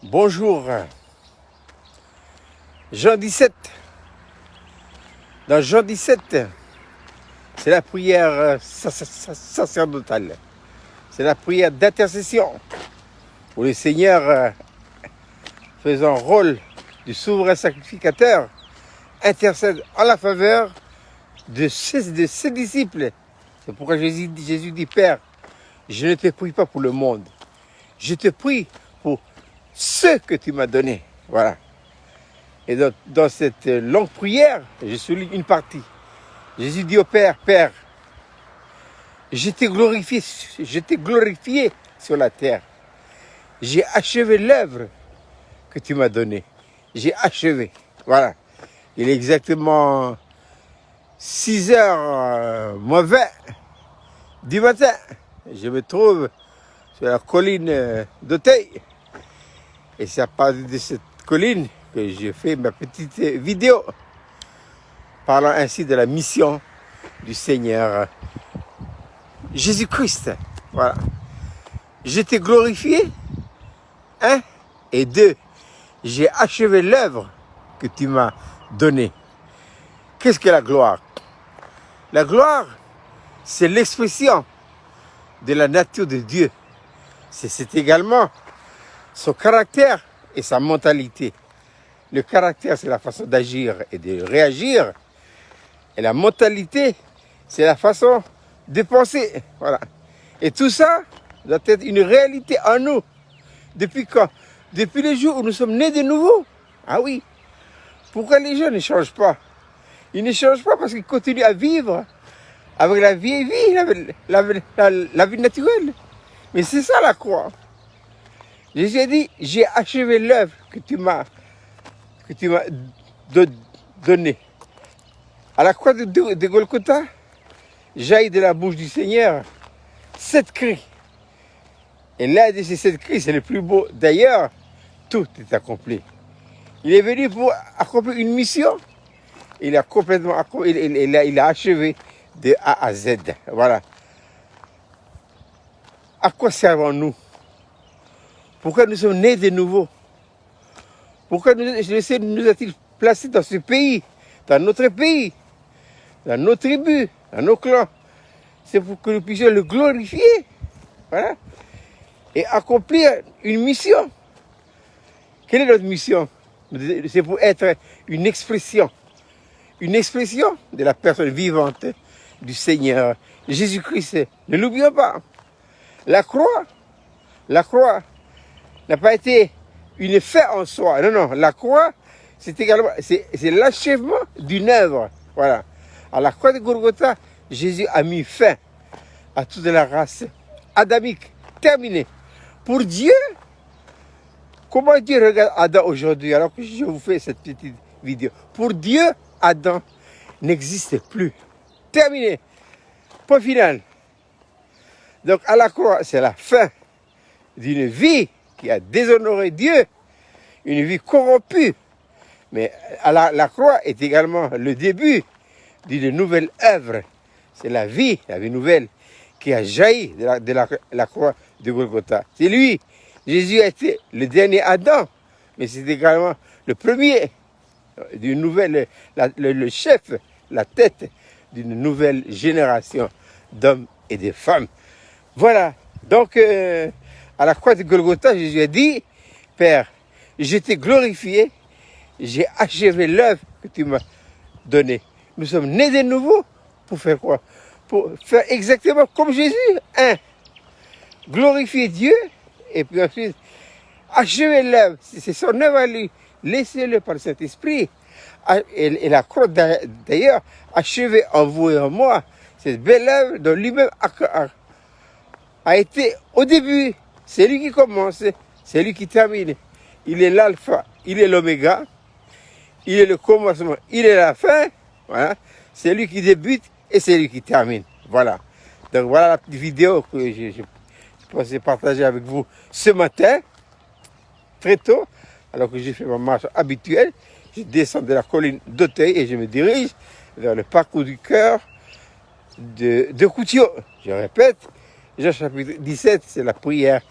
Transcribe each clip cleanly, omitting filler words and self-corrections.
Bonjour. Jean 17. Dans Jean 17, c'est la prière sacerdotale. C'est la prière d'intercession où le Seigneur, faisant rôle du souverain sacrificateur, intercède en la faveur de ses disciples. C'est pourquoi Jésus dit, Père, je ne te prie pas pour le monde. Je te prie pour ceux que tu m'as donnés. Voilà. Et dans cette longue prière, je souligne une partie. Jésus dit au Père, Père, je t'ai glorifié sur la terre. J'ai achevé l'œuvre que tu m'as donnée. J'ai achevé. Voilà. Il est exactement 6h moins 20 du matin. Je me trouve sur la colline d'Auteuil. Et c'est à partir de cette colline que j'ai fait ma petite vidéo parlant ainsi de la mission du Seigneur Jésus-Christ. Voilà. Je t'ai glorifié, un, et deux, j'ai achevé l'œuvre que tu m'as donnée. Qu'est-ce que la gloire? La gloire, c'est l'expression de la nature de Dieu. C'est également son caractère et sa mentalité. Le caractère, c'est la façon d'agir et de réagir. Et la mentalité, c'est la façon de penser. Voilà. Et tout ça doit être une réalité en nous. Depuis quand? Depuis le jour où nous sommes nés de nouveau. Ah oui. Pourquoi les gens ne changent pas? Ils ne changent pas parce qu'ils continuent à vivre avec la vieille vie, la vie naturelle. Mais c'est ça la croix. Jésus a dit, j'ai achevé l'œuvre que tu m'as donnée. À la croix de Golgotha, jaillit de la bouche du Seigneur 7 cris. Et l'un de ces 7 cris, c'est le plus beau. D'ailleurs, tout est accompli. Il est venu pour accomplir une mission. Il a complètement accompli, il a achevé de A à Z. Voilà. À quoi servons-nous? Pourquoi nous sommes nés de nouveau? Pourquoi le Seigneur nous a-t-il placés dans ce pays, dans notre pays, dans nos tribus, dans nos clans? C'est pour que nous puissions le glorifier. Voilà. Et accomplir une mission. Quelle est notre mission? C'est pour être une expression de la personne vivante du Seigneur Jésus-Christ. Ne l'oublions pas. La croix n'a pas été une fin en soi. Non, la croix, c'est également, c'est l'achèvement d'une œuvre. Voilà. À la croix de Golgotha, Jésus a mis fin à toute la race adamique. Terminé. Pour Dieu, comment Dieu regarde Adam aujourd'hui, alors que je vous fais cette petite vidéo? Pour Dieu, Adam n'existe plus. Terminé. Point final. Donc à la croix, c'est la fin d'une vie qui a déshonoré Dieu, une vie corrompue. Mais la croix est également le début d'une nouvelle œuvre. C'est la vie nouvelle qui a jailli de la croix de Golgotha. C'est lui. Jésus a été le dernier Adam, mais c'est également le premier d'une nouvelle, le chef, la tête d'une nouvelle génération d'hommes et de femmes. Voilà. Donc, à la croix de Golgotha, Jésus a dit, Père, je t'ai glorifié, j'ai achevé l'œuvre que tu m'as donnée. Nous sommes nés de nouveau pour faire quoi? Pour faire exactement comme Jésus. Glorifier Dieu et puis ensuite achever l'œuvre. C'est son œuvre à lui. Laissez-le par le Saint-Esprit. Et la croix d'ailleurs achevée en vous et en moi. Cette belle œuvre dont lui-même a été au début. C'est lui qui commence, c'est lui qui termine. Il est l'alpha, il est l'oméga, il est le commencement, il est la fin. Voilà. C'est lui qui débute et c'est lui qui termine. Voilà. Donc voilà la petite vidéo que je pensais partager avec vous ce matin, très tôt, alors que j'ai fait ma marche habituelle. Je descends de la colline d'Auteuil et je me dirige vers le parcours du cœur de Coutiot. Je répète, Jean chapitre 17, c'est la prière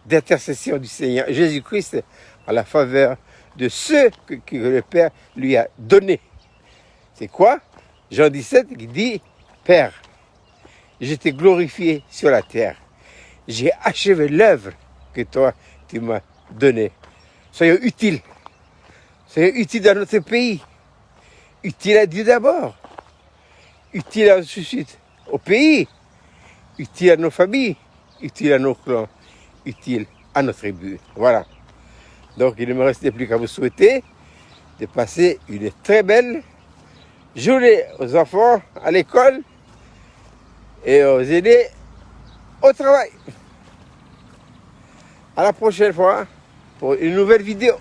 d'intercession du Seigneur Jésus-Christ à la faveur de ce que le Père lui a donné. C'est quoi? Jean 17 qui dit, Père, je t'ai glorifié sur la terre. J'ai achevé l'œuvre que toi, tu m'as donnée. Soyons utiles. Soyons utiles dans notre pays. Utiles à Dieu d'abord. Utiles ensuite au pays. Utiles à nos familles. Utiles à nos clans. Utiles à notre tribu. Voilà. Donc il ne me reste plus qu'à vous souhaiter de passer une très belle journée aux enfants à l'école et aux aînés au travail. À la prochaine fois pour une nouvelle vidéo.